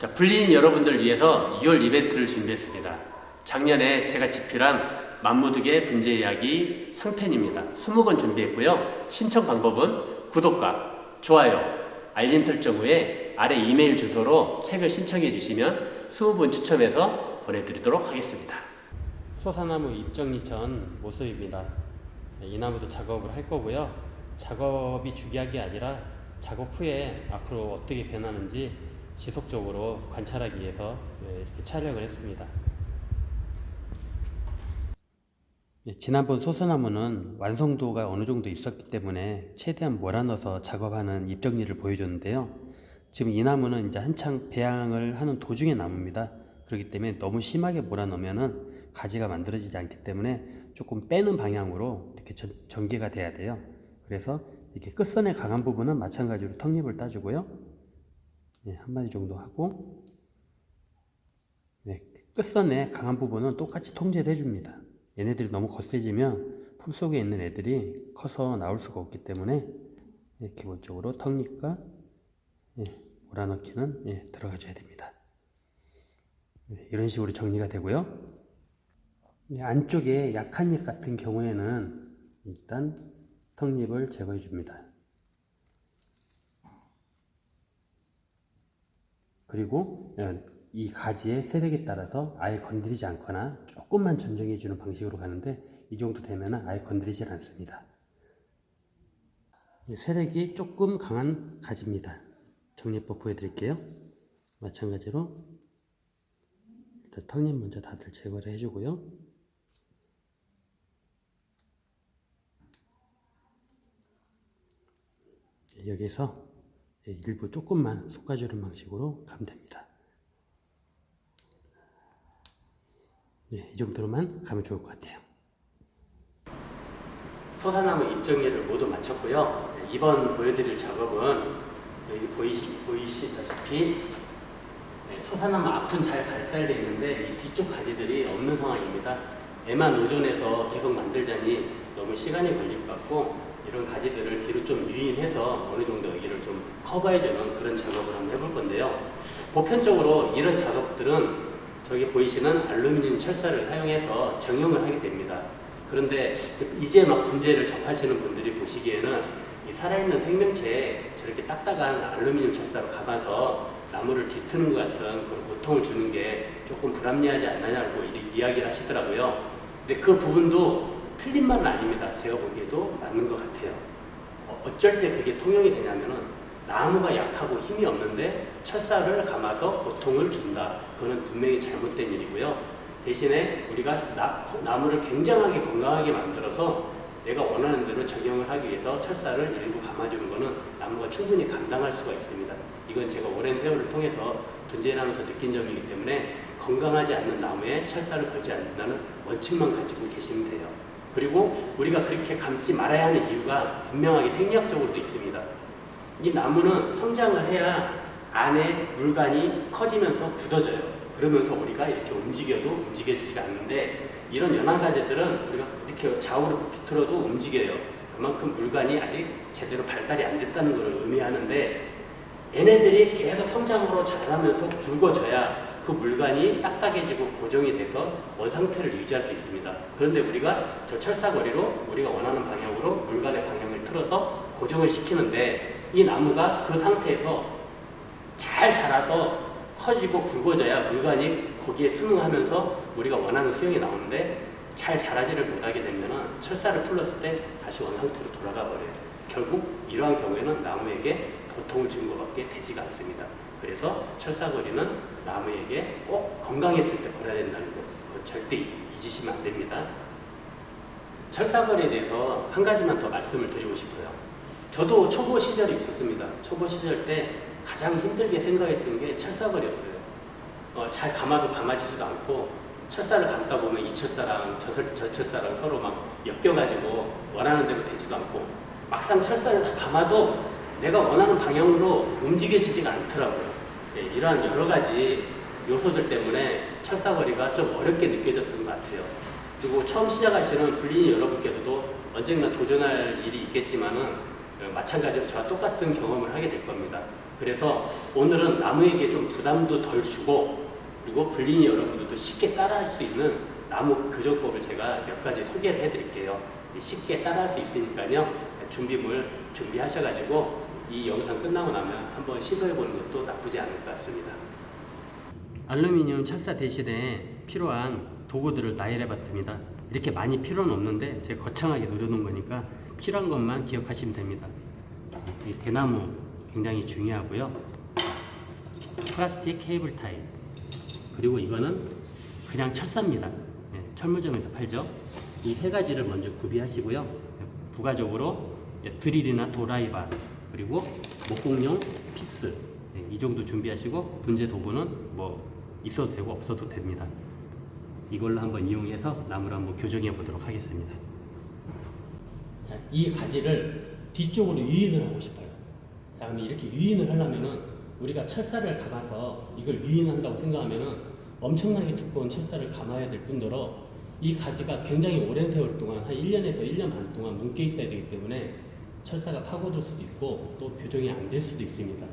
자, 불리인 여러분들 위해서 2월 이벤트를 준비했습니다. 작년에 제가 집필한 만무득의 분재 이야기 상편입니다. 20권 준비했고요. 신청 방법은 구독과 좋아요, 알림 설정 후에 아래 이메일 주소로 책을 신청해 주시면 20분 추첨해서 보내드리도록 하겠습니다. 소사나무 잎정리 전 모습입니다. 이 나무도 작업을 할 거고요. 작업이 중요한 게 아니라 작업 후에 앞으로 어떻게 변하는지 지속적으로 관찰하기 위해서 이렇게 촬영을 했습니다. 지난번 소소나무는 완성도가 어느 정도 있었기 때문에 최대한 몰아넣어서 작업하는 잎 정리를 보여줬는데요. 지금 이 나무는 이제 한창 배양을 하는 도중의 나무입니다. 그렇기 때문에 너무 심하게 몰아넣으면 가지가 만들어지지 않기 때문에 조금 빼는 방향으로 이렇게 전개가 돼야 돼요. 그래서 이렇게 끝선의 강한 부분은 마찬가지로 턱잎을 따주고요. 한 마디 정도 하고, 끝선의 강한 부분은 똑같이 통제를 해줍니다. 얘네들이 너무 거세지면 풀 속에 있는 애들이 커서 나올 수가 없기 때문에 기본적으로 턱잎과 몰아넣기는 들어가줘야 됩니다. 이런 식으로 정리가 되고요. 안쪽에 약한 잎 같은 경우에는 일단 턱잎을 제거해 줍니다. 그리고 이 가지의 세력에 따라서 아예 건드리지 않거나 조금만 전정해 주는 방식으로 가는데, 이 정도 되면 아예 건드리질 않습니다. 세력이 조금 강한 가지입니다. 정리법 보여드릴게요. 마찬가지로 일단 턱잎 먼저 다들 제거를 해주고요. 여기서 일부 조금만 솎아주는 방식으로 가면 됩니다. 이 정도로만 가면 좋을 것 같아요. 소사나무 잎 정리를 모두 마쳤고요. 이번 보여드릴 작업은 여기 보이시다시피 소사나무 앞은 잘 발달되어 있는데 이 뒤쪽 가지들이 없는 상황입니다. 애만 의존해서 계속 만들자니 너무 시간이 걸릴 것 같고, 이런 가지들을 뒤로 좀 유인해서 어느 정도 여기를 좀 커버해주는 그런 작업을 한번 해볼 건데요. 보편적으로 이런 작업들은 저기 보이시는 알루미늄 철사를 사용해서 정형을 하게 됩니다. 그런데 이제 막 분재를 접하시는 분들이 보시기에는 이 살아있는 생명체에 저렇게 딱딱한 알루미늄 철사로 감아서 나무를 뒤트는 것 같은 그런 고통을 주는 게 조금 불합리하지 않느냐고 이야기를 하시더라고요. 근데 그 부분도 틀린 말은 아닙니다. 제가 보기에도 맞는 것 같아요. 어쩔 때 그게 통용이 되냐면은 나무가 약하고 힘이 없는데 철사를 감아서 고통을 준다. 그거는 분명히 잘못된 일이고요. 대신에 우리가 나무를 굉장하게 건강하게 만들어서 내가 원하는 대로 적용을 하기 위해서 철사를 일부 감아주는 거는 나무가 충분히 감당할 수가 있습니다. 이건 제가 오랜 세월을 통해서 분재를 하면서 느낀 점이기 때문에 건강하지 않는 나무에 철사를 걸지 않는다는 원칙만 가지고 계시면 돼요. 그리고 우리가 그렇게 감지 말아야 하는 이유가 분명하게 생리학적으로도 있습니다. 이 나무는 성장을 해야 안에 물간이 커지면서 굳어져요. 그러면서 우리가 이렇게 움직여도 움직여지지가 않는데, 이런 연한 가지들은 우리가 이렇게 좌우로 비틀어도 움직여요. 그만큼 물간이 아직 제대로 발달이 안 됐다는 것을 의미하는데, 얘네들이 계속 성장으로 자라면서 굵어져야 그 물간이 딱딱해지고 고정이 돼서 원상태를 유지할 수 있습니다. 그런데 우리가 저 철사거리로 우리가 원하는 방향으로 물간의 방향을 틀어서 고정을 시키는데, 이 나무가 그 상태에서 잘 자라서 커지고 굵어져야 물간이 거기에 순응하면서 우리가 원하는 수영이 나오는데, 잘 자라지를 못하게 되면 철사를 풀렀을 때 다시 원상태로 돌아가 버려요. 결국 이러한 경우에는 나무에게 고통을 준 것밖에 되지가 않습니다. 그래서 철사거리는 나무에게 꼭 건강했을 때 걸어야 된다는 것, 그건 절대 잊으시면 안 됩니다. 철사거리에 대해서 한 가지만 더 말씀을 드리고 싶어요. 저도 초보 시절이 있었습니다. 초보 시절 때 가장 힘들게 생각했던 게 철사거리였어요. 잘 감아도 감아지지도 않고, 철사를 감다 보면 이 철사랑 저 철사랑 서로 막 엮여가지고 원하는 대로 되지도 않고, 막상 철사를 다 감아도 내가 원하는 방향으로 움직여지지가 않더라고요. 이러한 여러 가지 요소들 때문에 철사거리가 좀 어렵게 느껴졌던 것 같아요. 그리고 처음 시작하시는 불리인 여러분께서도 언젠가 도전할 일이 있겠지만은 마찬가지로 저와 똑같은 경험을 하게 될 겁니다. 그래서 오늘은 나무에게 좀 부담도 덜 주고 그리고 불린이 여러분들도 쉽게 따라할 수 있는 나무 교정법을 제가 몇 가지 소개를 해드릴게요. 쉽게 따라할 수 있으니까요. 준비물 준비하셔가지고 이 영상 끝나고 나면 한번 시도해보는 것도 나쁘지 않을 것 같습니다. 알루미늄 철사 대신에 필요한 도구들을 나열해봤습니다. 이렇게 많이 필요는 없는데 제가 거창하게 늘어놓은 거니까 필요한 것만 기억하시면 됩니다. 이 대나무 굉장히 중요하고요. 플라스틱 케이블 타이, 그리고 이거는 그냥 철사입니다. 네, 철물점에서 팔죠. 이 세 가지를 먼저 구비하시고요. 부가적으로 드릴이나 도라이바, 그리고 목공용 피스, 네, 이 정도 준비하시고 분재 도구는 뭐 있어도 되고 없어도 됩니다. 이걸로 한번 이용해서 나무를 한번 교정해 보도록 하겠습니다. 자, 이 가지를 뒤쪽으로 유인을 하고 싶어요. 자, 그럼 이렇게 유인을 하려면은 우리가 철사를 감아서 이걸 유인한다고 생각하면은 엄청나게 두꺼운 철사를 감아야 될 뿐더러 이 가지가 굉장히 오랜 세월 동안 한 1년에서 1년 반 동안 묶여 있어야 되기 때문에 철사가 파고들 수도 있고 또 교정이 안 될 수도 있습니다.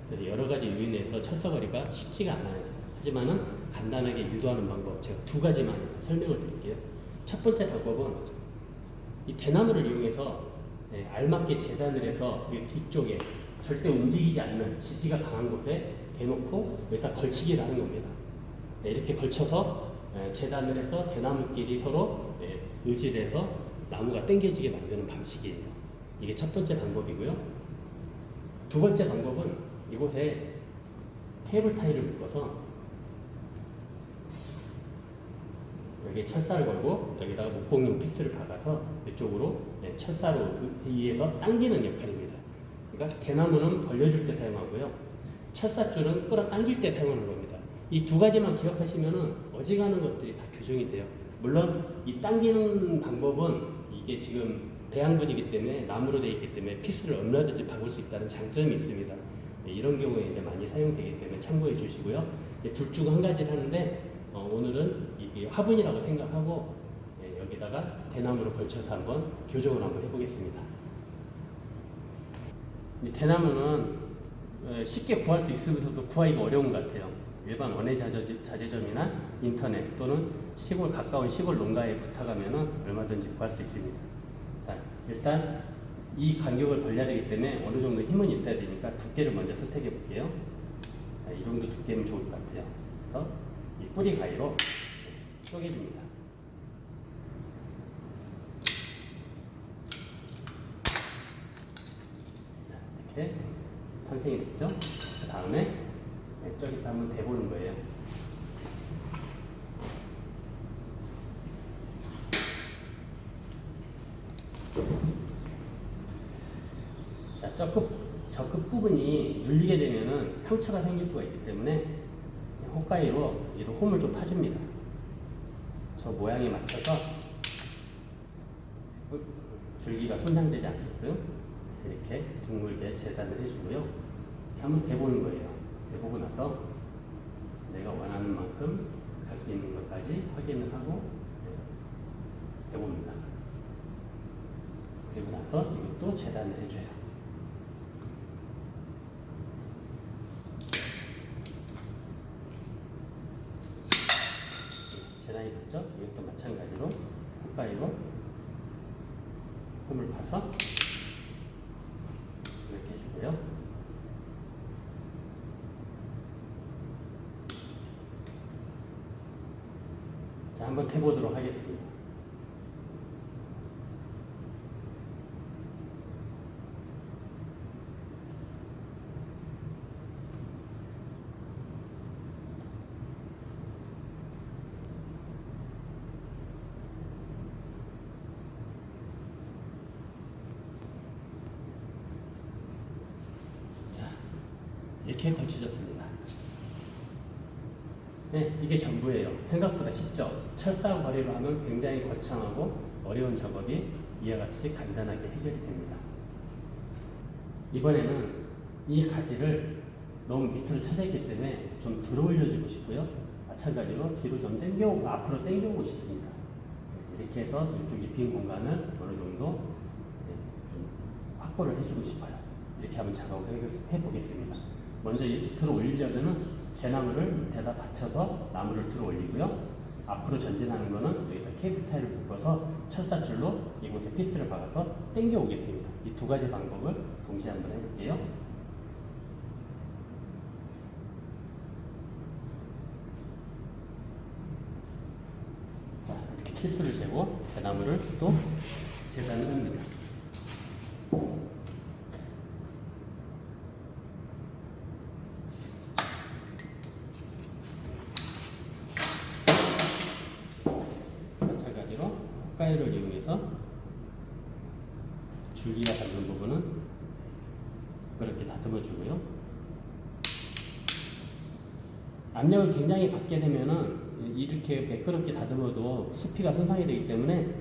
그래서 여러 가지 요인에서 철사 거리가 쉽지가 않아요. 하지만은 간단하게 유도하는 방법 제가 두 가지만 설명을 드릴게요. 첫 번째 방법은 이 대나무를 이용해서 알맞게 재단을 해서 이 뒤쪽에 절대 움직이지 않는 지지가 강한 곳에 대놓고 여기다 걸치기를 하는 겁니다. 이렇게 걸쳐서 재단을 해서 대나무끼리 서로 의지를 해서 나무가 당겨지게 만드는 방식이에요. 이게 첫 번째 방법이고요. 두 번째 방법은 이곳에 케이블 타이를 묶어서 여기에 철사를 걸고 여기다가 목공용 피스를 박아서 이쪽으로 철사로 의해서 당기는 역할입니다. 그러니까 대나무는 벌려줄 때 사용하고요. 철사줄은 끌어당길 때 사용하는 겁니다. 이 두 가지만 기억하시면은 어지간한 것들이 다 교정이 돼요. 물론 이 당기는 방법은 이게 지금 배양분이기 때문에 나무로 되어 있기 때문에 피스를 얼마든지 박을 수 있다는 장점이 있습니다. 이런 경우에 이제 많이 사용되기 때문에 참고해 주시고요. 둘 중 한 가지를 하는데 오늘은 이게 화분이라고 생각하고 여기다가 대나무로 걸쳐서 한번 교정을 한번 해보겠습니다. 이 대나무는 쉽게 구할 수 있으면서도 구하기가 어려운 것 같아요. 일반 원예자재점이나 인터넷 또는 가까운 시골 농가에 부탁하면 얼마든지 구할 수 있습니다. 자, 일단 이 간격을 벌려야 되기 때문에 어느 정도 힘은 있어야 되니까 두께를 먼저 선택해 볼게요. 자, 이 정도 두께면 좋을 것 같아요. 그래서 이 뿌리 가위로 쪼개줍니다. 자, 이렇게 탄생이 됐죠? 그 다음에 저기다 한번 대보는 거예요. 자, 저 끝 부분이 눌리게 되면은 상처가 생길 수가 있기 때문에 호가위로 이런 홈을 좀 파줍니다. 저 모양에 맞춰서 줄기가 손상되지 않게끔 이렇게 둥글게 재단을 해주고요. 이렇게 한번 대보는 거예요. 대보고 나서 내가 원하는 만큼 갈 수 있는 것까지 확인을 하고 대봅니다. 그리고 나서 이것도 재단을 해줘요. 재단이 됐죠? 이것도 마찬가지로 호가위로 홈을 파서 이렇게 해주고요. 자, 한번 해보도록 하겠습니다. 자, 이렇게 걸쳐졌습니다. 네, 이게 전부예요. 생각보다 쉽죠? 철사 거리로 하면 굉장히 거창하고 어려운 작업이 이와 같이 간단하게 해결이 됩니다. 이번에는 이 가지를 너무 밑으로 쳐졌기 때문에 좀 들어 올려주고 싶고요. 마찬가지로 뒤로 좀 당겨오고 앞으로 당겨오고 싶습니다. 이렇게 해서 이쪽에 빈 공간을 어느 정도 좀 확보를 해주고 싶어요. 이렇게 한번 작업을 해보겠습니다. 먼저 들어 올리려면 대나무를 밑에다 받쳐서 나무를 들어 올리고요. 앞으로 전진하는 거는 여기다 케이블 타일을 묶어서 철사줄로 이곳에 피스를 박아서 당겨 오겠습니다. 이 두 가지 방법을 동시에 한번 해볼게요. 자, 이렇게 치수를 재고 대나무를 또 재단을 합니다. 마찬가지로 가위를 이용해서 줄기가 닿는 부분은 그렇게 다듬어 주고요. 압력을 굉장히 받게 되면은 이렇게 매끄럽게 다듬어도 수피가 손상이 되기 때문에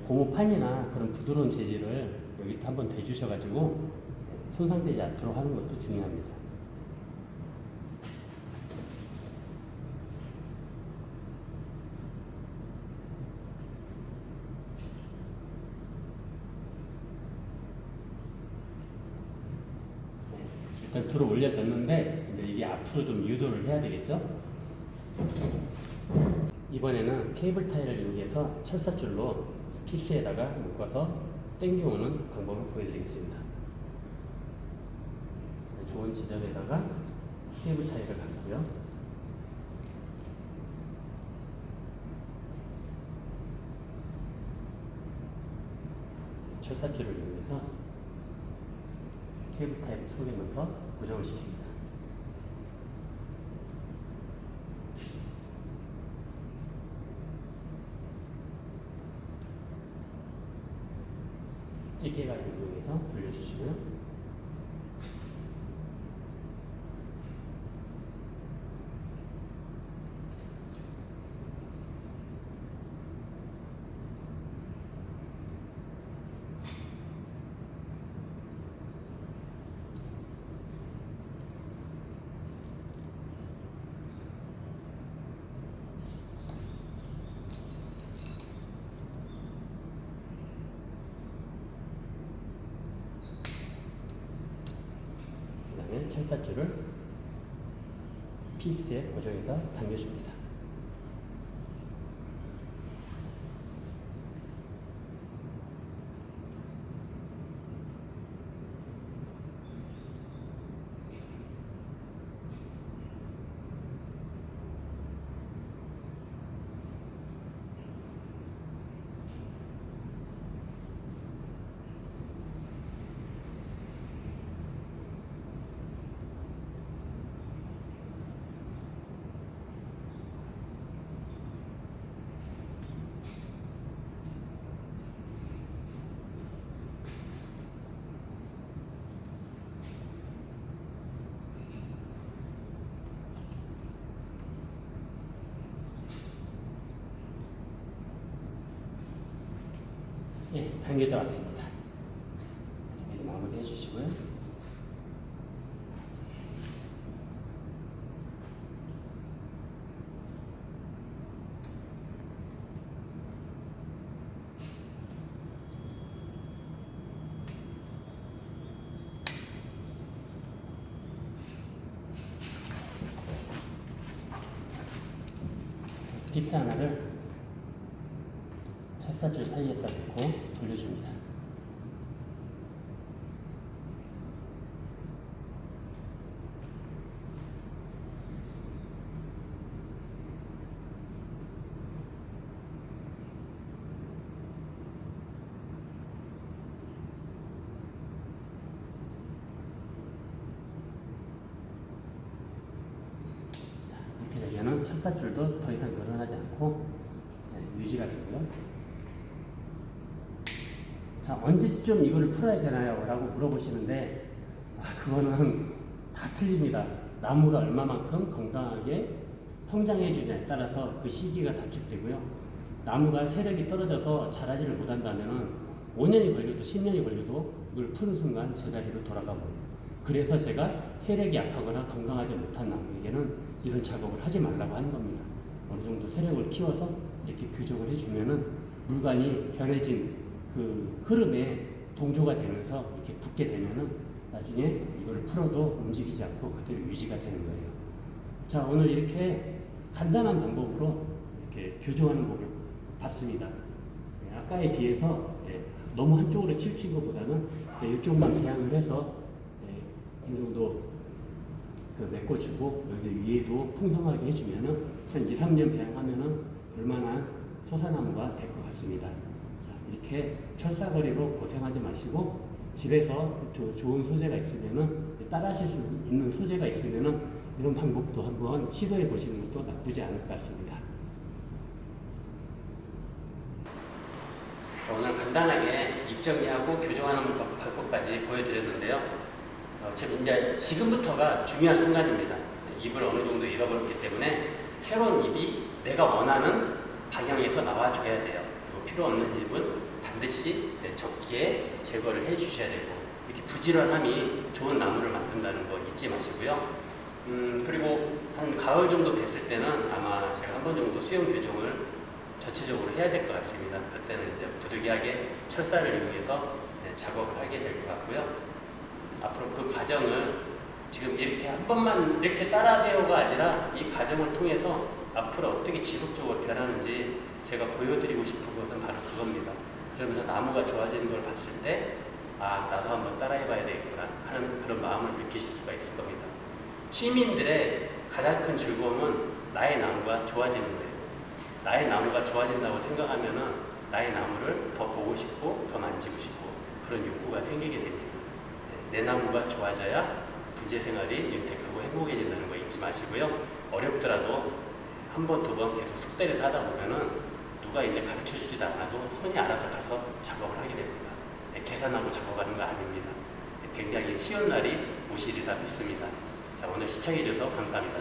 고무판이나 그런 부드러운 재질을 여기 한번 대주셔가지고 손상되지 않도록 하는 것도 중요합니다. 일단 들어 올려졌는데 이게 앞으로 좀 유도를 해야 되겠죠? 이번에는 케이블 타일을 이용해서 철사줄로 피스에다가 묶어서 당겨오는 방법을 보여드리겠습니다. 좋은 지점에다가 케이블 타일을 감고요. 철사줄을 이용해서 케이블 타일을 속이면서 고정을 시킵니다. 찌개가위를 이용해서 돌려주시고요. 철사줄을 피스에 고정해서 당겨줍니다. 예, 당겨져 왔습니다. 이렇게 마무리 해주시고요. 피스 하나를 철사줄 사이에다 놓고 돌려줍니다. 이렇게 되면 철사줄도 더 이상 늘어나지 않고 유지가 되고요. 자, 언제쯤 이걸 풀어야 되나요? 라고 물어보시는데 그거는 다 틀립니다. 나무가 얼마만큼 건강하게 성장해 주냐에 따라서 그 시기가 단축되고요. 나무가 세력이 떨어져서 자라지를 못한다면 5년이 걸려도 10년이 걸려도 이걸 푸는 순간 제자리로 돌아가 버려요. 그래서 제가 세력이 약하거나 건강하지 못한 나무에게는 이런 작업을 하지 말라고 하는 겁니다. 어느 정도 세력을 키워서 이렇게 교정을 해주면은 물관이 변해진 그 흐름에 동조가 되면서 이렇게 붙게 되면은 나중에 이거를 풀어도 움직이지 않고 그대로 유지가 되는 거예요. 자, 오늘 이렇게 간단한 방법으로 이렇게 교정하는 법을 봤습니다. 아까에 비해서 너무 한쪽으로 치우친 것보다는 이쪽만 배양을 해서 어느 정도 메꿔주고 여기 위에도 풍성하게 해주면은 한 2, 3년 배양하면은 볼만한 소사나무가 될 것 같습니다. 자, 이렇게 철사거리로 고생하지 마시고 집에서 좋은 소재가 있으면은 따라 하실 수 있는 소재가 있으면은 이런 방법도 한번 시도해 보시는 것도 나쁘지 않을 것 같습니다. 오늘 간단하게 입 정리하고 교정하는 방법까지 보여드렸는데요. 지금부터가 중요한 순간입니다. 입을 어느 정도 잃어버렸기 때문에 새로운 입이 내가 원하는 방향에서 나와줘야 돼요. 그리고 필요 없는 입은 반드시 적기에 제거를 해주셔야 되고, 이렇게 부지런함이 좋은 나무를 만든다는 거 잊지 마시고요. 그리고 한 가을 정도 됐을 때는 아마 제가 한 번 정도 수영 교정을 전체적으로 해야 될 것 같습니다. 그때는 이제 부득이하게 철사를 이용해서 작업을 하게 될 것 같고요. 앞으로 그 과정을 지금 이렇게 한 번만 이렇게 따라하세요가 아니라 이 과정을 통해서 앞으로 어떻게 지속적으로 변하는지 제가 보여드리고 싶은 것은 바로 그겁니다. 그러면서 나무가 좋아지는 걸 봤을 때 나도 한번 따라해봐야 되겠구나 하는 그런 마음을 느끼실 수가 있을 겁니다. 시민들의 가장 큰 즐거움은 나의 나무가 좋아지는 거예요. 나의 나무가 좋아진다고 생각하면은 나의 나무를 더 보고 싶고 더 만지고 싶고 그런 욕구가 생기게 됩니다. 내 나무가 좋아져야 분재 생활이 윤택하고 행복해진다는 거 잊지 마시고요. 어렵더라도 한 번, 두 번 계속 숙대를 하다 보면은 누가 이제 가르쳐 주지도 않아도 손이 알아서 가서 작업을 하게 됩니다. 계산하고 작업하는 거 아닙니다. 굉장히 쉬운 날이 오시리라 믿습니다. 자, 오늘 시청해 주셔서 감사합니다.